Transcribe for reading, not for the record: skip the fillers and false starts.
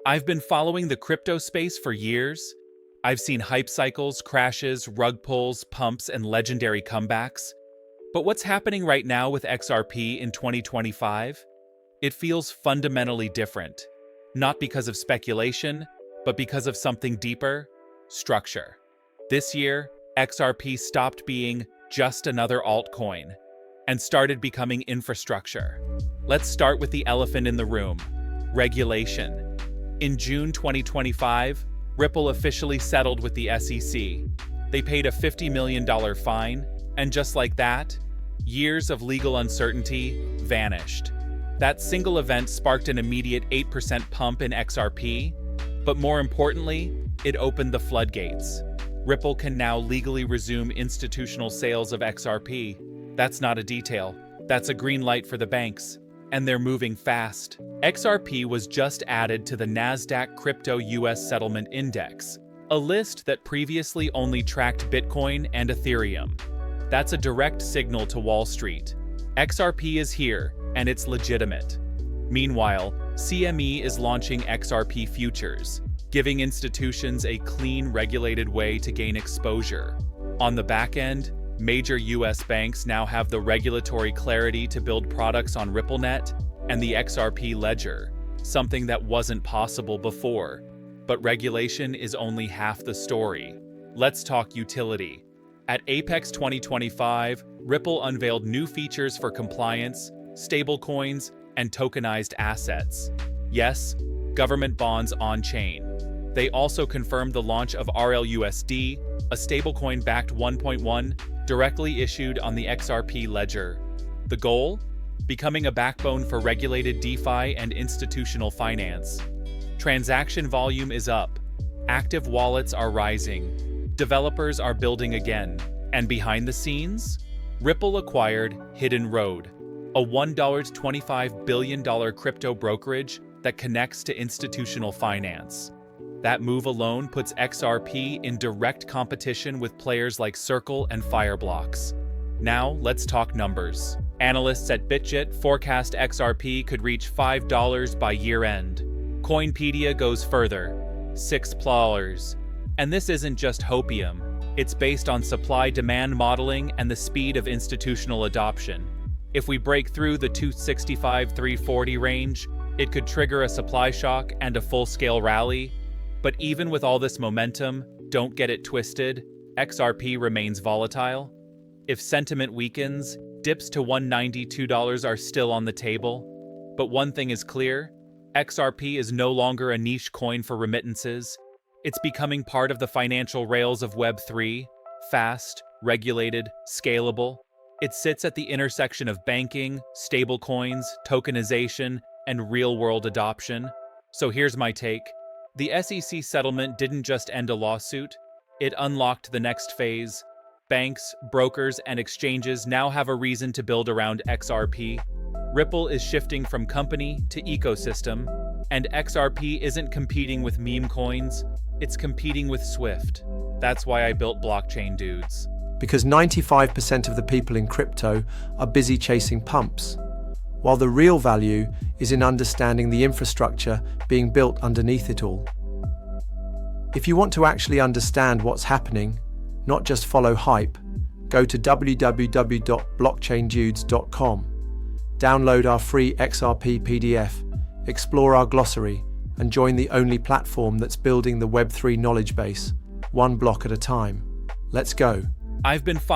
I've been following the crypto space for years. I've seen hype cycles, crashes, rug pulls, pumps, and legendary comebacks. But what's happening right now with XRP in 2025? It feels fundamentally different. Not because of speculation, but because of something deeper: structure. This year, XRP stopped being just another altcoin and started becoming infrastructure. Let's start with the elephant in the room: regulation. In June 2025, Ripple officially settled with the SEC. They paid a $50 million fine, and just like that, years of legal uncertainty vanished. That single event sparked an immediate 8% pump in XRP, but more importantly, it opened the floodgates. Ripple can now legally resume institutional sales of XRP. That's not a detail. That's a green light for the banks, and they're moving fast. XRP was just added to the Nasdaq Crypto US Settlement Index, a list that previously only tracked Bitcoin and Ethereum. That's a direct signal to Wall Street. XRP is here, and it's legitimate. Meanwhile, CME is launching XRP futures, giving institutions a clean, regulated way to gain exposure. On the back end, major US banks now have the regulatory clarity to build products on RippleNet and the XRP ledger, something that wasn't possible before. But regulation is only half the story. Let's talk utility. At Apex 2025, Ripple unveiled new features for compliance, stablecoins, and tokenized assets. Yes, government bonds on-chain. They also confirmed the launch of RLUSD, a stablecoin backed 1.1, directly issued on the XRP ledger. The goal? Becoming a backbone for regulated DeFi and institutional finance. Transaction volume is up. Active wallets are rising. Developers are building again. And behind the scenes? Ripple acquired Hidden Road, a $1.25 billion crypto brokerage that connects to institutional finance. That move alone puts XRP in direct competition with players like Circle and Fireblocks. Now, let's talk numbers. Analysts at Bitget forecast XRP could reach $5 by year-end. Coinpedia goes further, $6. And this isn't just hopium. It's based on supply-demand modeling and the speed of institutional adoption. If we break through the 265-340 range, it could trigger a supply shock and a full-scale rally. But even with all this momentum, don't get it twisted, XRP remains volatile. If sentiment weakens, dips to $192 are still on the table. But one thing is clear: XRP is no longer a niche coin for remittances. It's becoming part of the financial rails of Web3, fast, regulated, scalable. It sits at the intersection of banking, stablecoins, tokenization, and real-world adoption. So here's my take. The SEC settlement didn't just end a lawsuit, it unlocked the next phase. Banks, brokers, and exchanges now have a reason to build around XRP. Ripple is shifting from company to ecosystem, and XRP isn't competing with meme coins, it's competing with Swift. That's why I built blockchaindudes. Because 95% of the people in crypto are busy chasing pumps, while the real value is in understanding the infrastructure being built underneath it all. If you want to actually understand what's happening, not just follow hype, go to www.blockchaindudes.com, download our free XRP PDF, explore our glossary, and join the only platform that's building the Web3 knowledge base, one block at a time. Let's go. I've been